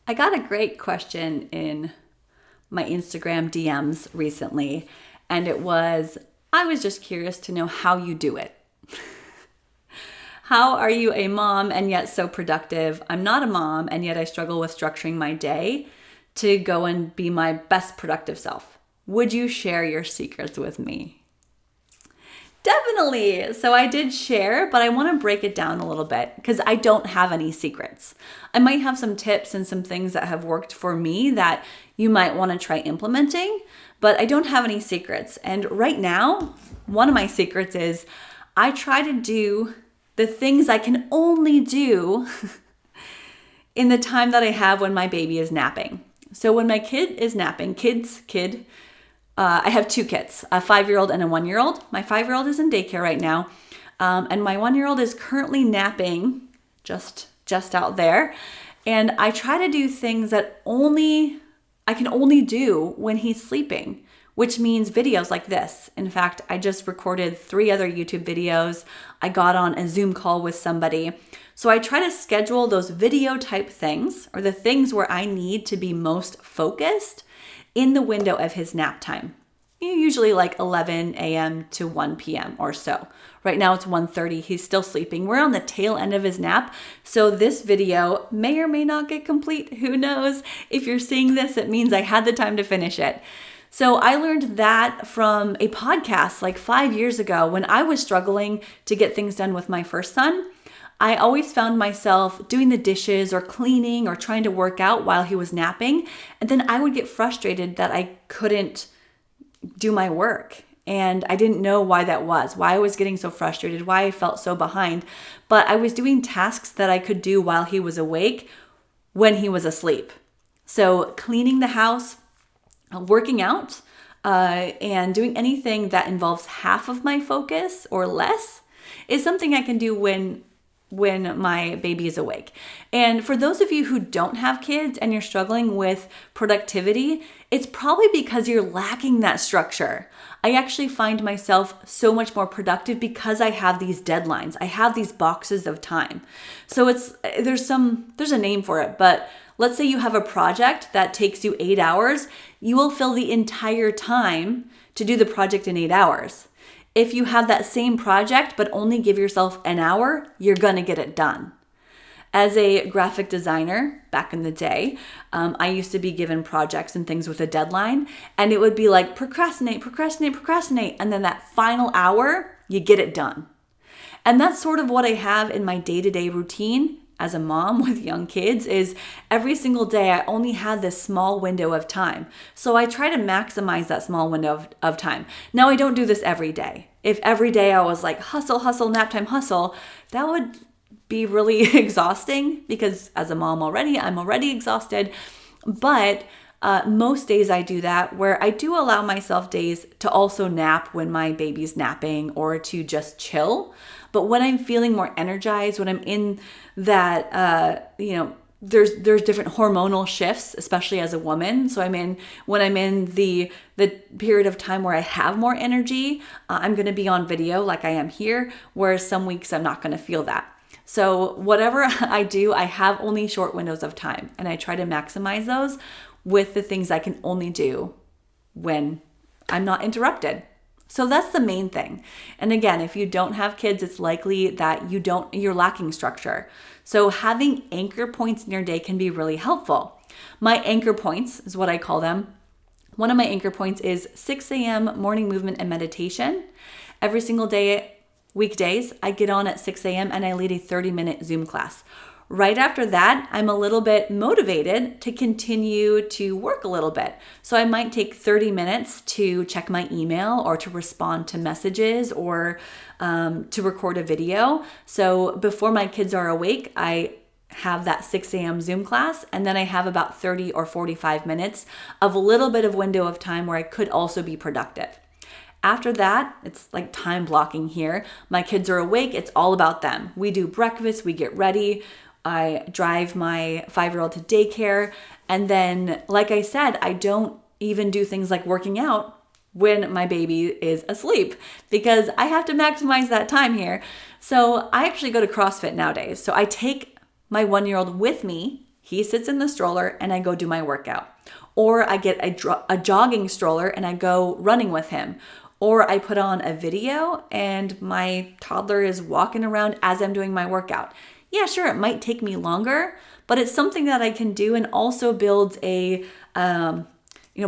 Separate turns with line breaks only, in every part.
I got a great question in my Instagram DMs recently, and it was, I was just curious to know how you do it. How are you a mom and yet so productive? I'm not a mom and yet I struggle with structuring my day to go and be my best productive self. Would you share your secrets with me? Definitely. So I did share, but I want to break it down a little bit because I don't have any secrets. I might have some tips and some things that have worked for me that you might want to try implementing, but I don't have any secrets. And right now, one of my secrets is I try to do the things I can only do in the time that I have when my baby is napping. So when my kid is napping, I have two kids, a 5-year-old and a 1-year-old. My 5-year-old is in daycare right now, and my 1-year-old is currently napping just out there. And I try to do things that I can only do when he's sleeping, which means videos like this. In fact, I just recorded 3 other YouTube videos. I got on a Zoom call with somebody. So I try to schedule those video type things, or the things where I need to be most focused, in the window of his nap time. Usually like 11 a.m. to 1 p.m. or so. Right now it's 1:30. He's still sleeping. We're on the tail end of his nap. So this video may or may not get complete. Who knows? If you're seeing this, it means I had the time to finish it. So I learned that from a podcast like 5 years ago when I was struggling to get things done with my first son. I always found myself doing the dishes or cleaning or trying to work out while he was napping. And then I would get frustrated that I couldn't do my work. And I didn't know why that was, why I was getting so frustrated, why I felt so behind. But I was doing tasks that I could do while he was awake when he was asleep. So cleaning the house, working out, and doing anything that involves half of my focus or less is something I can do when my baby is awake. And for those of you who don't have kids and you're struggling with productivity, it's probably because you're lacking that structure. I actually find myself so much more productive because I have these deadlines. I have these boxes of time. So there's a name for it, but let's say you have a project that takes you 8 hours, you will fill the entire time to do the project in 8 hours. If you have that same project but only give yourself an hour, you're going to get it done. As a graphic designer back in the day, I used to be given projects and things with a deadline, and it would be like procrastinate, and then that final hour, you get it done. And that's sort of what I have in my day-to-day routine as a mom with young kids is every single day I only have this small window of time. So I try to maximize that small window of time. Now I don't do this every day. If every day I was like hustle, nap time, hustle, that would be really exhausting because as a mom I'm already exhausted. But most days I do that where I do allow myself days to also nap when my baby's napping or to just chill. But when I'm feeling more energized, when I'm in that, there's different hormonal shifts, especially as a woman. So when I'm in the period of time where I have more energy, I'm going to be on video like I am here, whereas some weeks I'm not going to feel that. So whatever I do, I have only short windows of time, and I try to maximize those with the things I can only do when I'm not interrupted. So that's the main thing. And again, if you don't have kids, it's likely that you're lacking structure. So having anchor points in your day can be really helpful. My anchor points is what I call them. One of my anchor points is 6 a.m. morning movement and meditation. Every single day, weekdays, I get on at 6 a.m. and I lead a 30-minute Zoom class. Right after that, I'm a little bit motivated to continue to work a little bit. So I might take 30 minutes to check my email or to respond to messages or to record a video. So before my kids are awake, I have that 6 a.m. Zoom class, and then I have about 30 or 45 minutes of a little bit of window of time where I could also be productive. After that, it's like time blocking here. My kids are awake. It's all about them. We do breakfast, we get ready. I drive my 5-year-old to daycare. And then, like I said, I don't even do things like working out when my baby is asleep because I have to maximize that time here. So I actually go to CrossFit nowadays. So I take my 1-year-old with me He sits in the stroller and I go do my workout. Or I get a jogging stroller and I go running with him. Or I put on a video and my toddler is walking around as I'm doing my workout. Yeah, sure, it might take me longer, but it's something that I can do and also builds a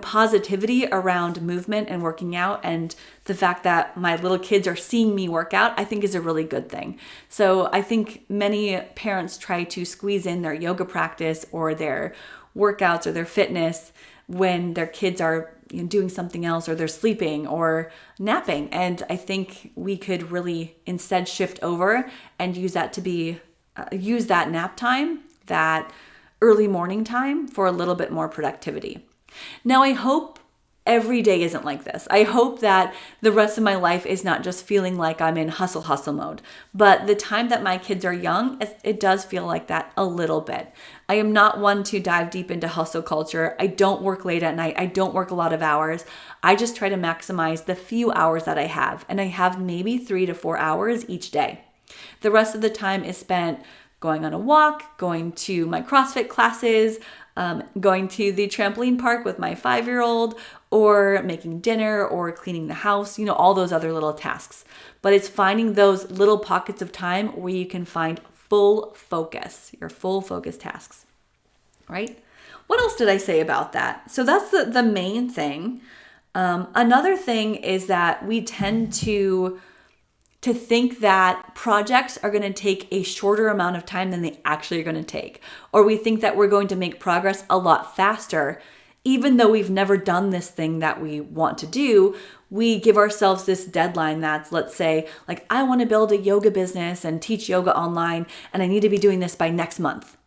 positivity around movement and working out, and the fact that my little kids are seeing me work out, I think is a really good thing. So I think many parents try to squeeze in their yoga practice or their workouts or their fitness when their kids are doing something else, or they're sleeping or napping. And I think we could really instead shift over and use that nap time, that early morning time, for a little bit more productivity. Now, I hope every day isn't like this. I hope that the rest of my life is not just feeling like I'm in hustle mode. But the time that my kids are young, it does feel like that a little bit. I am not one to dive deep into hustle culture. I don't work late at night. I don't work a lot of hours. I just try to maximize the few hours that I have. And I have maybe 3 to 4 hours each day. The rest of the time is spent going on a walk, going to my CrossFit classes, going to the trampoline park with my 5-year-old, or making dinner or cleaning the house, all those other little tasks. But it's finding those little pockets of time where you can find full focus, your full focus tasks, right? What else did I say about that? So that's the main thing. Another thing is that we tend to think that projects are going to take a shorter amount of time than they actually are going to take. Or we think that we're going to make progress a lot faster. Even though we've never done this thing that we want to do, we give ourselves this deadline that's, let's say, like, I want to build a yoga business and teach yoga online, and I need to be doing this by next month.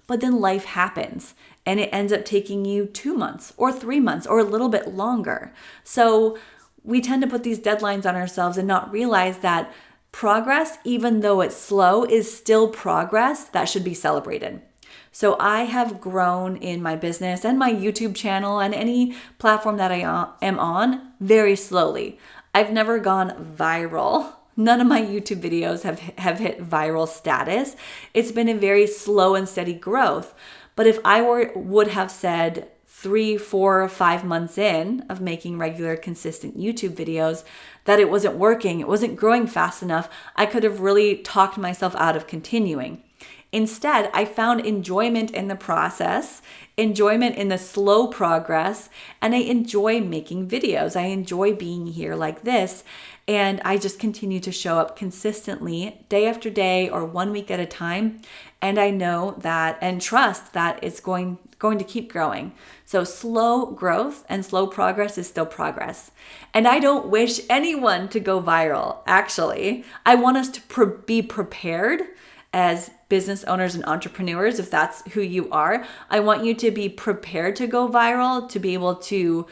But then life happens, and it ends up taking you 2 months or 3 months or a little bit longer. So we tend to put these deadlines on ourselves and not realize that progress, even though it's slow, is still progress that should be celebrated. So I have grown in my business and my YouTube channel and any platform that I am on very slowly. I've never gone viral. None of my YouTube videos have hit viral status. It's been a very slow and steady growth. But if I would have said 3, 4, 5 months in of making regular, consistent YouTube videos that it wasn't working, it wasn't growing fast enough, I could have really talked myself out of continuing. Instead, I found enjoyment in the process, enjoyment in the slow progress, and I enjoy making videos. I enjoy being here like this, and I just continue to show up consistently day after day or 1 week at a time, and I know that and trust that it's going to keep growing. So slow growth and slow progress is still progress. And I don't wish anyone to go viral, actually. I want us to be prepared as business owners and entrepreneurs, if that's who you are. I want you to be prepared to go viral, to be able to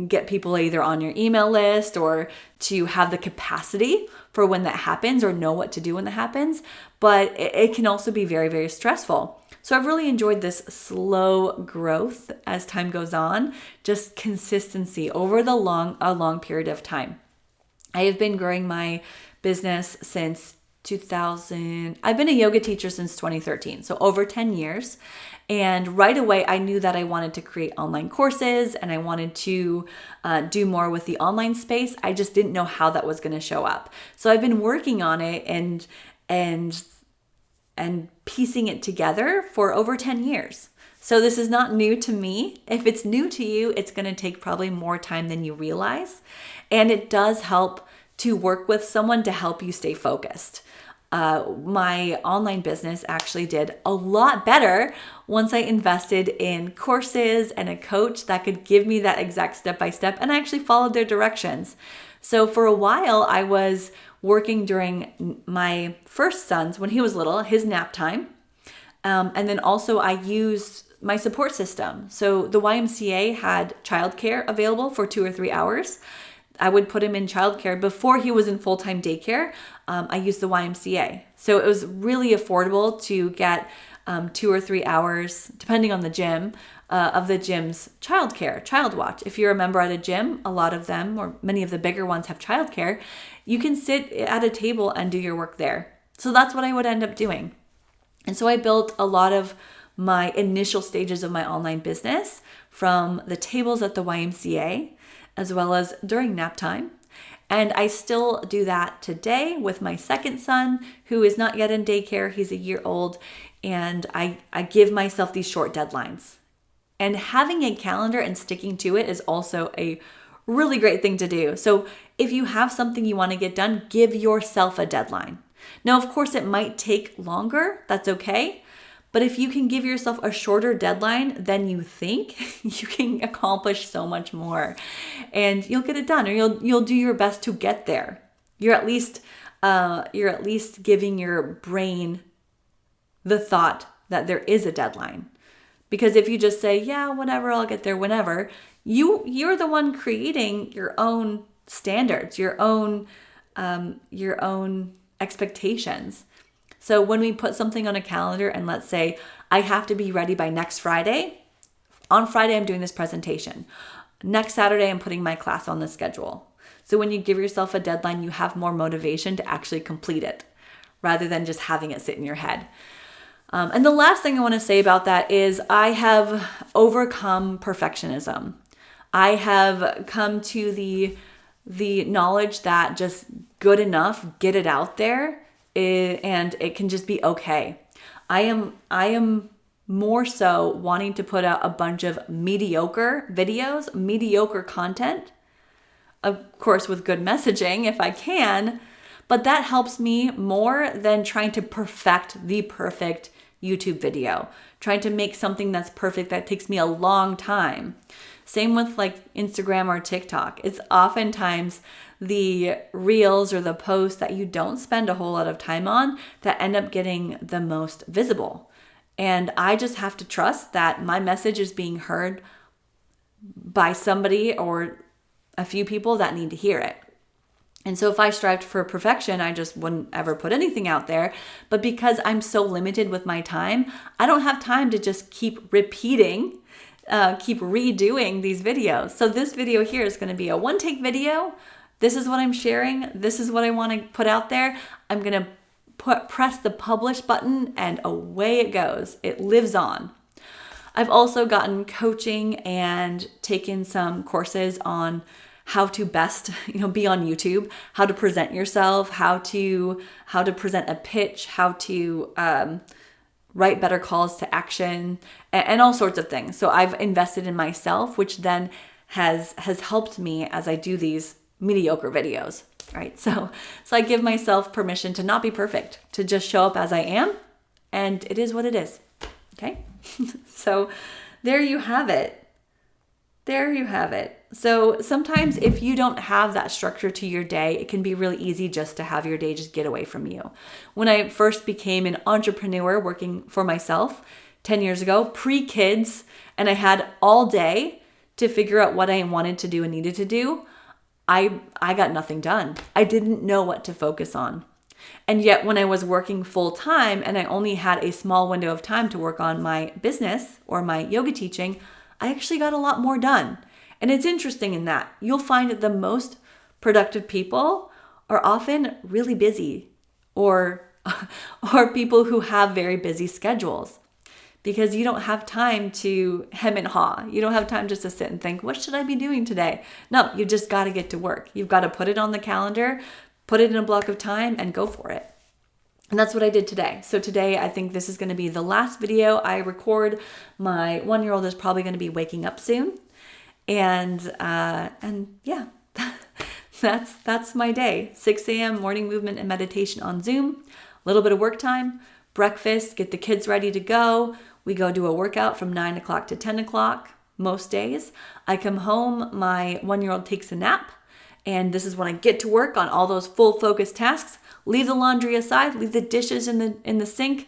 get people either on your email list or to have the capacity for when that happens or know what to do when that happens. But it can also be very, very stressful. So I've really enjoyed this slow growth as time goes on, just consistency over a long period of time. I have been growing my business since 2000. I've been a yoga teacher since 2013, so over 10 years. And right away, I knew that I wanted to create online courses and I wanted to do more with the online space. I just didn't know how that was going to show up. So I've been working on it and piecing it together for over 10 years. So this is not new to me. If it's new to you, it's going to take probably more time than you realize. And it does help to work with someone to help you stay focused. My online business actually did a lot better once I invested in courses and a coach that could give me that exact step-by-step, and I actually followed their directions. So for a while, I was working during my first son's, when he was little, his nap time. And then also I used my support system. So the YMCA had childcare available for 2 or 3 hours. I would put him in childcare before he was in full-time daycare. I used the YMCA. So it was really affordable to get 2 or 3 hours, depending on the gym, of the gym's childcare, child watch. If you're a member at a gym, a lot of them, or many of the bigger ones have childcare, you can sit at a table and do your work there. So that's what I would end up doing. And so I built a lot of my initial stages of my online business from the tables at the YMCA, as well as during nap time. And I still do that today with my second son, who is not yet in daycare. He's a year old. And I give myself these short deadlines. And having a calendar and sticking to it is also a really great thing to do. So if you have something you want to get done, give yourself a deadline. Now, of course, it might take longer. That's okay. But if you can give yourself a shorter deadline than you think, you can accomplish so much more, and you'll get it done, or you'll do your best to get there. You're at least giving your brain the thought that there is a deadline. Because if you just say, yeah, whatever, I'll get there whenever, you're the one creating your own standards, your own expectations. So when we put something on a calendar and let's say I have to be ready by next Friday, on Friday I'm doing this presentation. Next Saturday I'm putting my class on the schedule. So when you give yourself a deadline, you have more motivation to actually complete it rather than just having it sit in your head. And the last thing I want to say about that is I have overcome perfectionism. I have come to the knowledge that just good enough, get it out there, and it can just be okay. I am more so wanting to put out a bunch of mediocre videos, mediocre content, of course with good messaging if I can, but that helps me more than trying to perfect the perfect YouTube video, trying to make something that's perfect that takes me a long time. Same with like Instagram or TikTok. It's oftentimes the reels or the posts that you don't spend a whole lot of time on that end up getting the most visible. And I just have to trust that my message is being heard by somebody or a few people that need to hear it. And so if I strived for perfection, I just wouldn't ever put anything out there. But because I'm so limited with my time, I don't have time to just keep repeating, keep redoing these videos. So this video here is going to be a one-take video. This is what I'm sharing. This is what I want to put out there. I'm going to press the publish button and away it goes. It lives on. I've also gotten coaching and taken some courses on how to best, be on YouTube, how to present yourself, how to present a pitch, how to write better calls to action, and all sorts of things. So I've invested in myself, which then has helped me as I do these mediocre videos, right? So I give myself permission to not be perfect, to just show up as I am, and it is what it is, okay? So there you have it. There you have it. So sometimes if you don't have that structure to your day, it can be really easy just to have your day just get away from you. When I first became an entrepreneur working for myself 10 years ago, pre-kids, and I had all day to figure out what I wanted to do and needed to do, I got nothing done. I didn't know what to focus on. And yet when I was working full time and I only had a small window of time to work on my business or my yoga teaching, I actually got a lot more done. And it's interesting in that you'll find that the most productive people are often really busy or people who have very busy schedules, because you don't have time to hem and haw. You don't have time just to sit and think, what should I be doing today? No, you just got to get to work. You've got to put it on the calendar, put it in a block of time, and go for it. And that's what I did today. So today, I think this is going to be the last video I record. My 1-year-old is probably going to be waking up soon. And yeah, that's my day. 6 a.m. morning movement and meditation on Zoom, a little bit of work time, breakfast, get the kids ready to go. We go do a workout from 9 o'clock to 10 o'clock most days. I come home, my 1-year-old takes a nap, and this is when I get to work on all those full focus tasks. Leave the laundry aside, leave the dishes in the sink.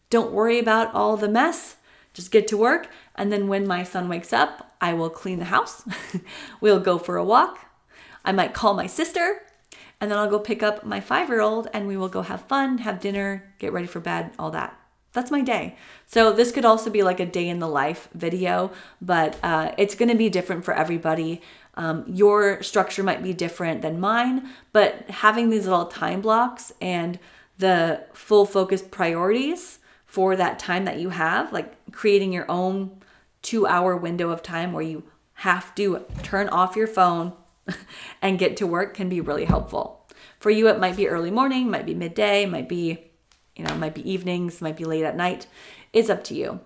Don't worry about all the mess. Just get to work. And then when my son wakes up, I will clean the house. We'll go for a walk. I might call my sister, and then I'll go pick up my 5-year-old and we will go have fun, have dinner, get ready for bed, all that. That's my day. So this could also be like a day in the life video, but it's going to be different for everybody. Your structure might be different than mine, but having these little time blocks and the full focus priorities for that time that you have, like creating your own 2-hour window of time where you have to turn off your phone and get to work can be really helpful. For you, it might be early morning, might be midday, might be evenings, might be late at night. It's up to you.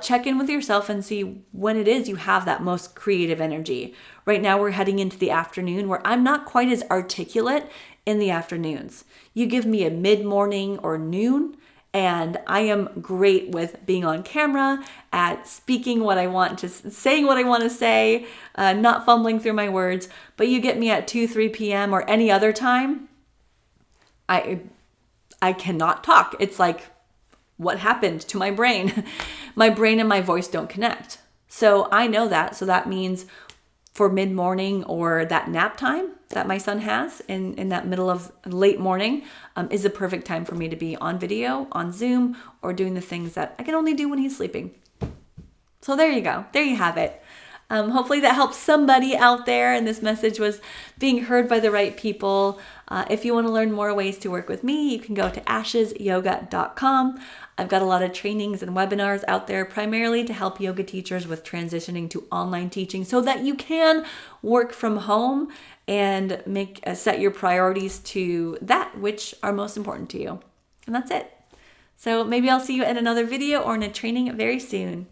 Check in with yourself and see when it is you have that most creative energy. Right now, we're heading into the afternoon where I'm not quite as articulate in the afternoons. You give me a mid-morning or noon, and I am great with being on camera, at speaking what I want to, saying what I want to say, not fumbling through my words. But you get me at 2, 3 p.m. or any other time, I cannot talk. It's like, what happened to my brain? My brain and my voice don't connect. So I know that. So that means for mid-morning or that nap time that my son has in that middle of late morning is a perfect time for me to be on video, on Zoom, or doing the things that I can only do when he's sleeping. So there you go. There you have it. Hopefully that helps somebody out there and this message was being heard by the right people. If you want to learn more ways to work with me, you can go to ashesyoga.com. I've got a lot of trainings and webinars out there primarily to help yoga teachers with transitioning to online teaching so that you can work from home and set your priorities to that which are most important to you. And that's it. So maybe I'll see you in another video or in a training very soon.